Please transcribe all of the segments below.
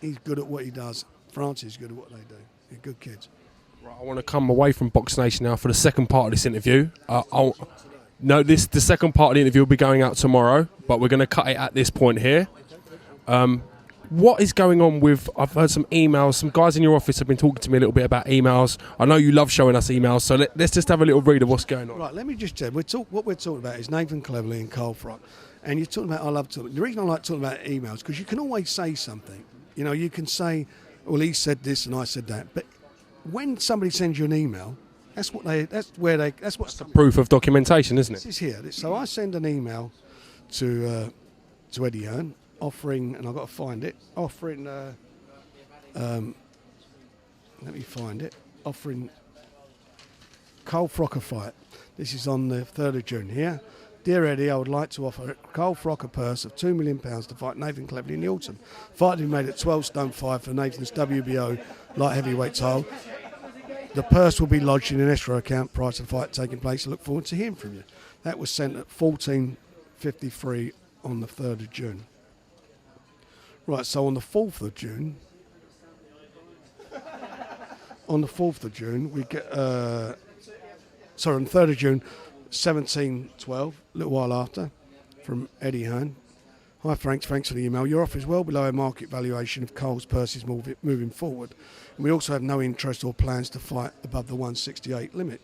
He's good at what he does. Francis is good at what they do. They're good kids. Right, I want to come away from Box Nation now for the second part of this interview. The second part of the interview will be going out tomorrow, but we're going to cut it at this point here. What is going on with... I've heard some emails. Some guys in your office have been talking to me a little bit about emails. I know you love showing us emails, so let's just have a little read of what's going on. Right, let me just tell you. What we're talking about is Nathan Cleverley and Carl Frock. And you're talking about... I love talking... The reason I like talking about emails, because you can always say something. You know, you can say, well, he said this and I said that. But when somebody sends you an email, that's what's the proof of documentation, isn't it? This is here. So I send an email to Eddie Hearn, offering, and I've got to find it, offering, let me find it, offering Carl Frock a fight. This is on the 3rd of June here. Dear Eddie, I would like to offer Carl Frock a purse of £2 million to fight Nathan Cleverley in the autumn. Fight to be made at 12 stone 5 for Nathan's WBO light heavyweight title. The purse will be lodged in an escrow account prior to the fight taking place. I look forward to hearing from you. That was sent at 14:53 on the 3rd of June. Right, so on the 4th of June, we get, on the 3rd of June, 17:12, a little while after, from Eddie Hearn. Hi Frank, thanks for the email. Your offer is well below our market valuation of Carl's purses moving forward. And we also have no interest or plans to fight above the 168 limit.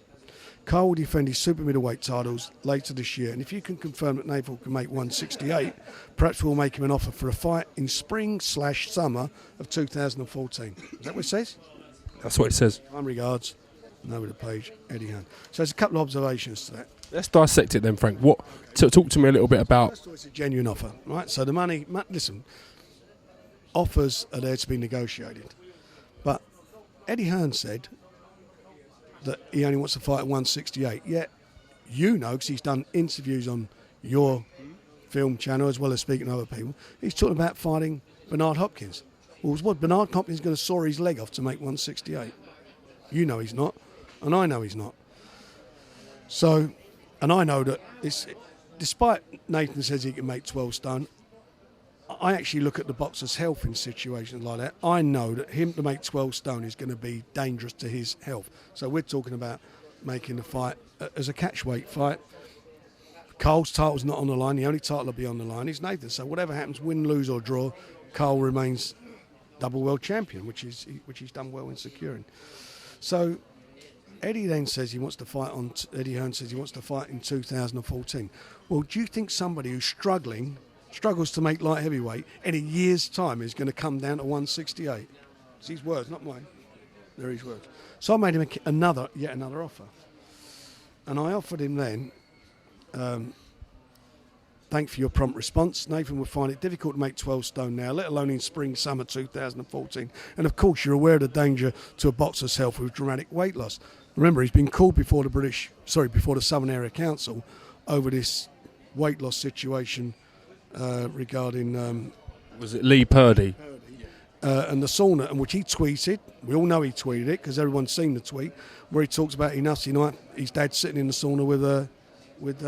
Carl will defend his super middleweight titles later this year, and if you can confirm that Nathan can make 168, perhaps we'll make him an offer for a fight in spring/summer of 2014. Is that what it says? That's what it says. Kind regards, over the page, Eddie Hearn. So there's a couple of observations to that. Let's dissect it then, Frank. Talk to me a little bit about... First of all, it's a genuine offer, right? So the money, listen, offers are there to be negotiated. But Eddie Hearn said that he only wants to fight at 168. Yet, you know, because he's done interviews on your film channel as well as speaking to other people, he's talking about fighting Bernard Hopkins. Well, was what Bernard Hopkins going to saw his leg off to make 168? You know he's not, and I know he's not. So, and I know that despite Nathan says he can make 12 stone, I actually look at the boxer's health in situations like that. I know that him to make 12 stone is going to be dangerous to his health. So we're talking about making the fight as a catchweight fight. Carl's title's not on the line. The only title that'll be on the line is Nathan. So whatever happens, win, lose or draw, Carl remains double world champion, which he's done well in securing. So Eddie then says he wants to fight Eddie Hearn says he wants to fight in 2014. Well, do you think somebody who's struggles to make light heavyweight in a year's time is going to come down to 168? It's his words, not mine. They're his words. So I made him yet another offer. And I offered him then, thanks for your prompt response. Nathan would find it difficult to make 12 stone now, let alone in spring, summer 2014. And of course, you're aware of the danger to a boxer's health with dramatic weight loss. Remember, he's been called before the Southern Area Council over this weight loss situation regarding... was it Lee Purdy? And the sauna, and which he tweeted. We all know he tweeted it because everyone's seen the tweet where he talks about his dad sitting in the sauna with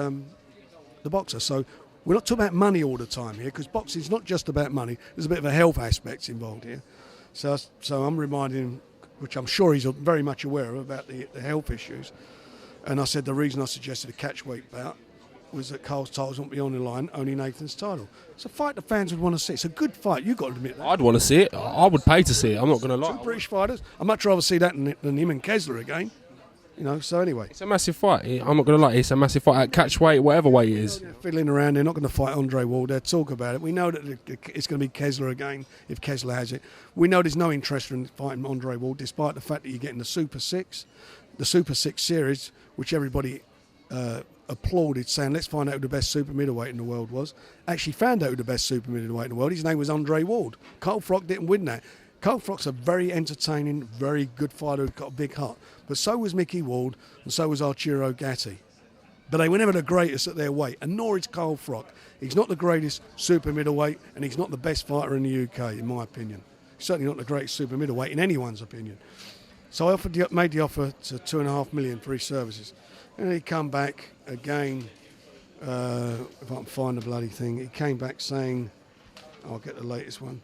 the boxer. So we're not talking about money all the time here, because boxing's not just about money. There's a bit of a health aspect involved here. So I'm reminding him, which I'm sure he's very much aware of, about the health issues. And I said the reason I suggested a catchweight bout was that Carl's titles won't be on the line, only Nathan's title. It's a fight the fans would want to see. It's a good fight, you've got to admit that. I'd want to see it. I would pay to see it, I'm not going to lie. Two British fighters. I'd much rather see that than him and Kessler again. You know, so anyway. It's a massive fight. I'm not going to lie, it's a massive fight at catchweight, whatever weight it is. They're fiddling around, they're not going to fight Andre Ward, they'll talk about it. We know that it's going to be Kessler again, if Kessler has it. We know there's no interest in fighting Andre Ward, despite the fact that you're getting the Super 6 series, which everybody applauded, saying let's find out who the best super middleweight in the world was. Actually found out who the best super middleweight in the world. His name was Andre Ward. Carl Frock didn't win that. Carl Frock's a very entertaining, very good fighter who's got a big heart. But so was Mickey Ward, and so was Arturo Gatti. But they were never the greatest at their weight, and nor is Carl Frock. He's not the greatest super middleweight, and he's not the best fighter in the UK, in my opinion. He's certainly not the greatest super middleweight in anyone's opinion. So I made the offer to $2.5 million for his services. And he come back again, if I can find the bloody thing, he came back saying, I'll get the latest one.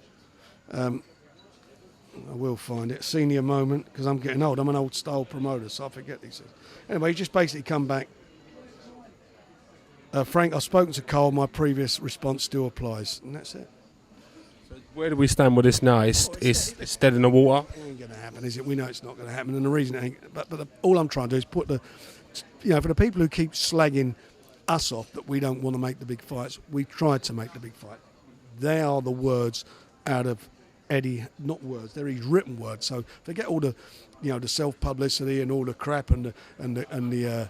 I will find it. Senior moment, because I'm getting old. I'm an old style promoter, so I forget these things. Anyway, he just basically come back. Frank, I've spoken to Carl. My previous response still applies, and that's it. So where do we stand with this now? It's dead in the water. It ain't going to happen, is it? We know it's not going to happen, and the reason it ain't. But all I'm trying to do is put for the people who keep slagging us off that we don't want to make the big fights, we tried to make the big fight. They are the words out of Eddie, not words. They're his written words. So forget all the, the self-publicity and all the crap and the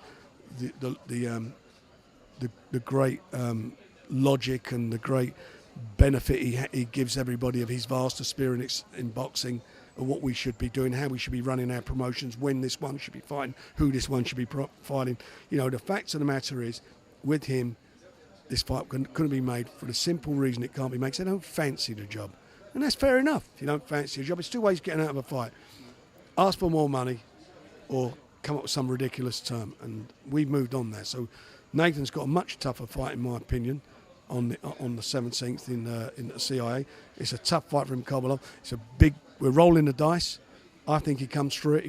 great logic and the great benefit he gives everybody of his vast experience in boxing and what we should be doing, how we should be running our promotions, when this one should be fighting, who this one should be fighting. The fact of the matter is, with him, this fight couldn't be made for the simple reason it can't be made, because they don't fancy the job. And that's fair enough. If you don't fancy a job, it's two ways of getting out of a fight. Ask for more money or come up with some ridiculous term. And we've moved on there. So Nathan's got a much tougher fight, in my opinion, on the 17th in the CIA. It's a tough fight for him, Kovalov. We're rolling the dice. I think he comes through it.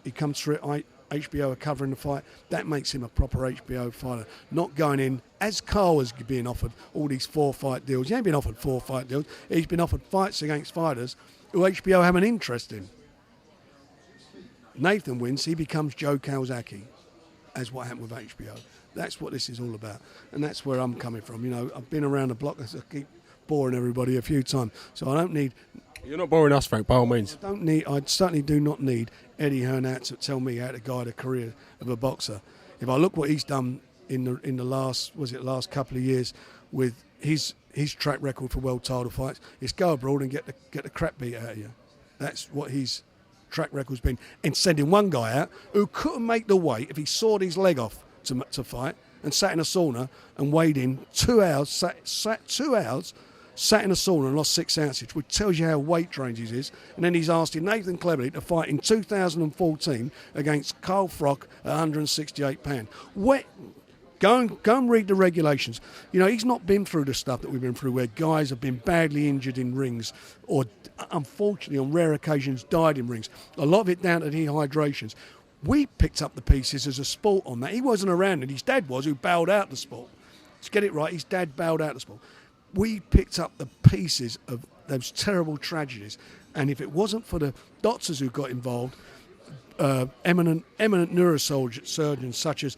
He comes through it. HBO are covering the fight. That makes him a proper HBO fighter. Not going in, as Carl is being offered all these 4-fight deals. He ain't been offered 4-fight deals. He's been offered fights against fighters who HBO have an interest in. Nathan wins, he becomes Joe Kawasaki, as what happened with HBO. That's what this is all about. And that's where I'm coming from. I've been around the block. I keep boring everybody a few times. So I don't need... You're not boring us, Frank, by all means. I certainly do not need Eddie Hearn out to tell me how to guide a career of a boxer. If I look what he's done in the last couple of years with his track record for world title fights, it's go abroad and get the crap beat out of you. That's what his track record's been. And sending one guy out who couldn't make the weight if he sawed his leg off to fight and sat in a sauna and weighed in 2 hours, sat 2 hours, sat in a sauna and lost 6 ounces, which tells you how weight trained he is. And then he's asked Nathan Cleverly to fight in 2014 against Carl Froch at 168 pounds. Go and read the regulations. He's not been through the stuff that we've been through, where guys have been badly injured in rings or, unfortunately, on rare occasions, died in rings. A lot of it down to dehydrations. We picked up the pieces as a sport on that. He wasn't around it. His dad was, who bailed out the sport. Let's get it right. His dad bailed out the sport. We picked up the pieces of those terrible tragedies. And if it wasn't for the doctors who got involved, eminent neurosurgeons such as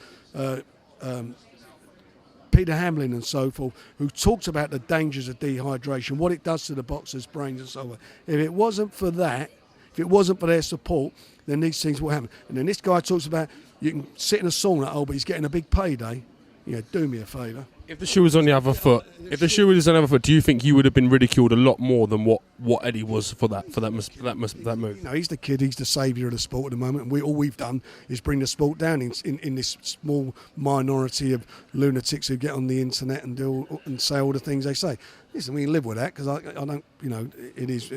Peter Hamlin and so forth, who talked about the dangers of dehydration, what it does to the boxer's brains and so on. If it wasn't for that, if it wasn't for their support, then these things will happen. And then this guy talks about you can sit in a sauna, but he's getting a big payday. Do me a favour. If the shoe was on the other foot, do you think you would have been ridiculed a lot more than what Eddie was for that move? He's the kid. He's the saviour of the sport at the moment. And all we've done is bring the sport down in this small minority of lunatics who get on the internet and say all the things they say. Listen, we live with that because I don't.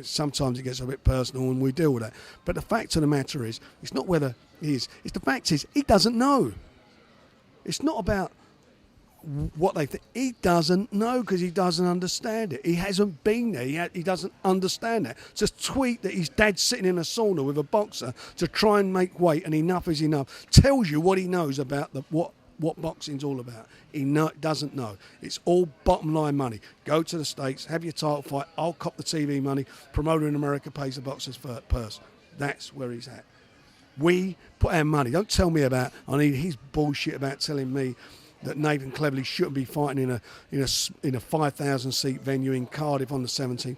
Sometimes it gets a bit personal and we deal with that. But the fact of the matter is, it's not whether he is. It's the fact is he doesn't know. It's not about what they think. He doesn't know because he doesn't understand it. He hasn't been there. He doesn't understand that. Just tweet that his dad's sitting in a sauna with a boxer to try and make weight, and enough is enough. Tells you what he knows about what boxing's all about. He doesn't know. It's all bottom line money. Go to the States, have your title fight. I'll cop the TV money. Promoter in America pays the boxer's purse. That's where he's at. We put our money. Don't tell me about his bullshit about telling me that Nathan Cleverly shouldn't be fighting in a 5,000 seat venue in Cardiff on the 17th.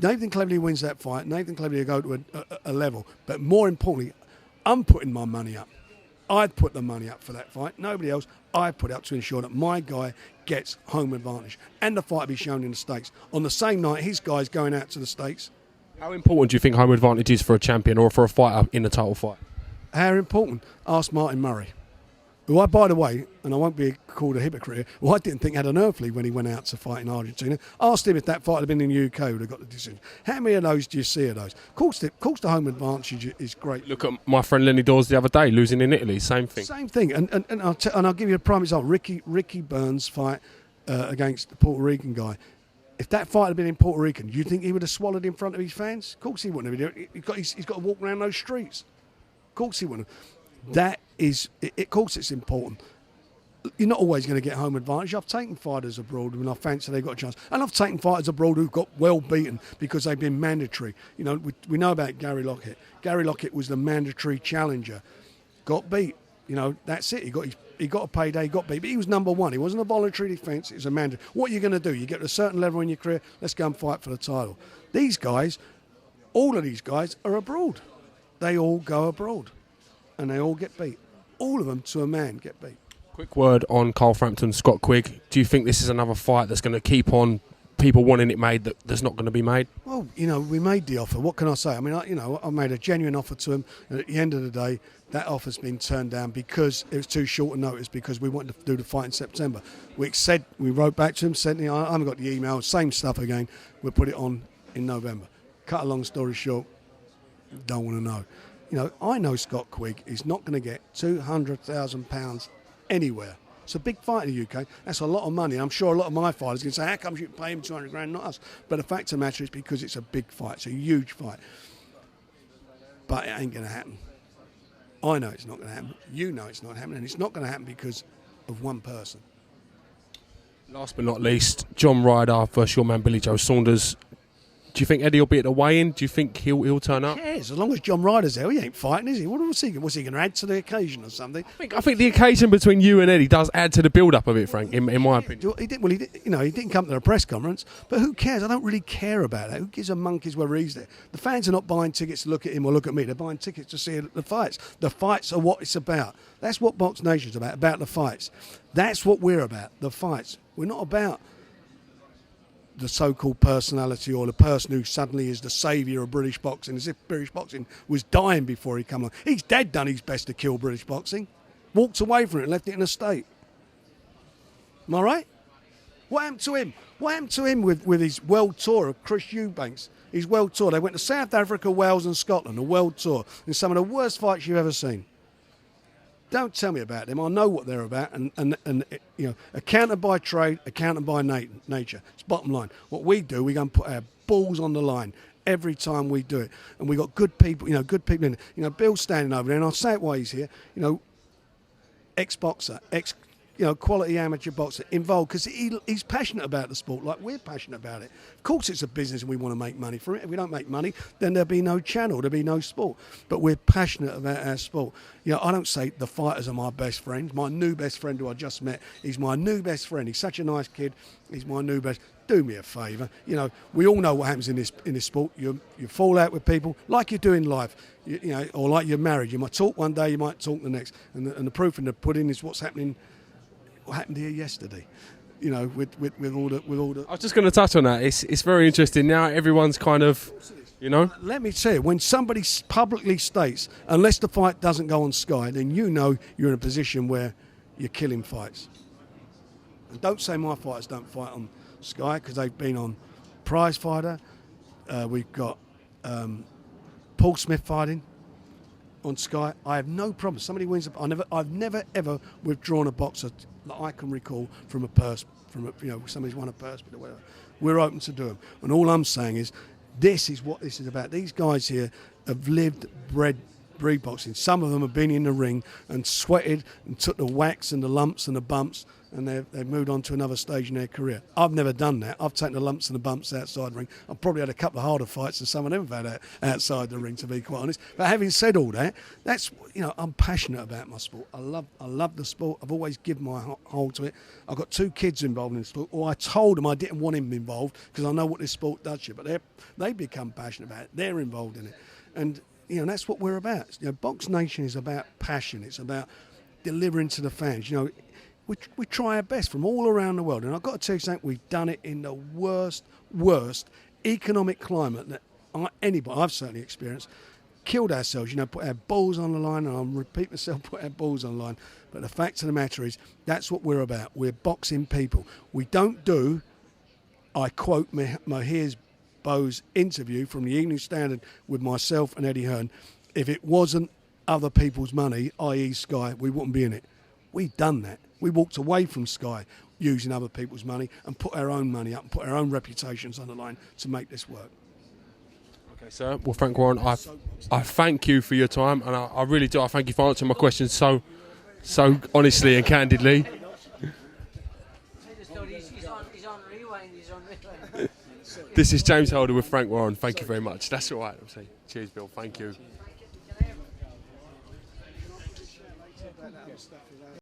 Nathan Cleverly wins that fight. Nathan Cleverly will go to a level. But more importantly, I'm putting my money up. I'd put the money up for that fight. Nobody else. I put it up to ensure that my guy gets home advantage. And the fight will be shown in the States. On the same night, his guy's going out to the States. How important do you think home advantage is for a champion or for a fighter in a title fight? How important? Ask Martin Murray. Who I, by the way, and I won't be called a hypocrite, who I didn't think had an earthly when he went out to fight in Argentina. Asked him if that fight had been in the UK, would have got the decision. How many of those do you see of those? Of course, the home advantage is great. Look at my friend Lenny Dawes the other day, losing in Italy. Same thing. Same thing. And I'll give you a prime example. Ricky Burns' fight against the Puerto Rican guy. If that fight had been in Puerto Rican, do you think he would have swallowed in front of his fans? Of course he wouldn't have. He's got to walk around those streets. Of course he wouldn't have. That is, of course it's important. You're not always going to get home advantage. I've taken fighters abroad when I fancy they've got a chance. And I've taken fighters abroad who've got well beaten because they've been mandatory. You know, we know about Gary Lockett. Gary Lockett was the mandatory challenger. Got beat. You know, that's it. He got a payday, got beat. But he was number one. He wasn't a voluntary defence. It was a mandatory. What are you going to do? You get to a certain level in your career, let's go and fight for the title. These guys, all of these guys are abroad. They all go abroad. And they all get beat. All of them, to a man, get beat. Quick word on Carl Frampton, Scott Quigg. Do you think this is another fight that's going to keep on people wanting it made that's not going to be made? Well, you know, we made the offer. What can I say? I mean, I made a genuine offer to him. And at the end of the day, that offer's been turned down because it was too short a notice because we wanted to do the fight in September. We wrote back to him, I haven't got the email, same stuff again. We'll put it on in November. Cut a long story short, don't want to know. You know, I know Scott Quigg is not going to get £200,000 anywhere. It's a big fight in the UK. That's a lot of money. I'm sure a lot of my fighters are going to say, how come you pay him 200 grand, not us? But the fact of the matter is because it's a big fight. It's a huge fight. But it ain't going to happen. I know it's not going to happen. You know it's not happening. And it's not going to happen because of one person. Last but not least, John Ryder versus your man Billy Joe Saunders. Do you think Eddie will be at the weigh-in? Do you think he'll turn up? Yes, as long as John Ryder's there, he ain't fighting, is he? Was he going to add to the occasion or something? I think the occasion between you and Eddie does add to the build-up of it, Frank, in my opinion. He didn't come to the press conference, but who cares? I don't really care about that. Who gives a monkeys whether he's there? The fans are not buying tickets to look at him or look at me. They're buying tickets to see the fights. The fights are what it's about. That's what Box Nation's about the fights. That's what we're about, the fights. We're not about the so-called personality or the person who suddenly is the saviour of British boxing, as if British boxing was dying before he came on. His dad done his best to kill British boxing, walked away from it and left it in a state. Am I right? What happened to him? What happened to him with his world tour of Chris Eubanks? His world tour. They went to South Africa, Wales and Scotland, a world tour, in some of the worst fights you've ever seen. Don't tell me about them. I know what they're about, and you know, accountant by trade, accountant by nature. It's bottom line. What we do, we go and put our balls on the line every time we do it, and we got good people. You know, good people in. You know, Bill's standing over there, and I'll say it while he's here. You know, ex-boxer, quality amateur boxer involved because he's passionate about the sport like we're passionate about it. Of course it's a business and we want to make money for it. If we don't make money, then there'll be no channel, there'll be no sport. But we're passionate about our sport. You know, I don't say the fighters are my best friends. My new best friend who I just met, he's my new best friend. He's such a nice kid. He's my new best. Do me a favour. You know, we all know what happens in this sport. You fall out with people like you do in life. You know, or like you're married. You might talk one day, you might talk the next. And the proof in the pudding is what happened here yesterday, you know, with all the. I was just going to touch on that. It's very interesting now. Everyone's kind of, you know. Let me tell you, when somebody publicly states, unless the fight doesn't go on Sky, then you know you're in a position where you're killing fights. And don't say my fighters don't fight on Sky because they've been on Prize Fighter. We've got Paul Smith fighting on Sky. I have no problem. Somebody wins. I've never ever withdrawn a boxer that I can recall from a purse, somebody's won a purse bid or whatever. We're open to do them. And all I'm saying is, this is what this is about. These guys here have lived, breed boxing. Some of them have been in the ring and sweated and took the whacks and the lumps and the bumps, and they've moved on to another stage in their career. I've never done that. I've taken the lumps and the bumps outside the ring. I've probably had a couple of harder fights than some of them have had outside the ring, to be quite honest. But having said all that, that's, you know, I'm passionate about my sport. I love the sport. I've always given my whole to it. I've got 2 kids involved in the sport, or I told them I didn't want him involved because I know what this sport does to you. But they become passionate about it. They're involved in it. And, you know, that's what we're about. You know, Box Nation is about passion. It's about delivering to the fans. You know, we try our best from all around the world. And I've got to tell you something, we've done it in the worst economic climate that I've certainly experienced. Killed ourselves, you know, put our balls on the line, and I'll repeat myself, put our balls on the line. But the fact of the matter is, that's what we're about. We're boxing people. We don't do, I quote Mahir's Bow's interview from the Evening Standard with myself and Eddie Hearn, if it wasn't other people's money, i.e. Sky, we wouldn't be in it. We've done that. We walked away from Sky. using other people's money and put our own money up and put our own reputations on the line to make this work. Okay, sir. Well, Frank Warren, I thank you for your time, and I really do. I thank you for answering my questions so honestly and candidly. This is James Holder with Frank Warren. Thank you very much. That's all right. I'm saying. Cheers, Bill. Thank you.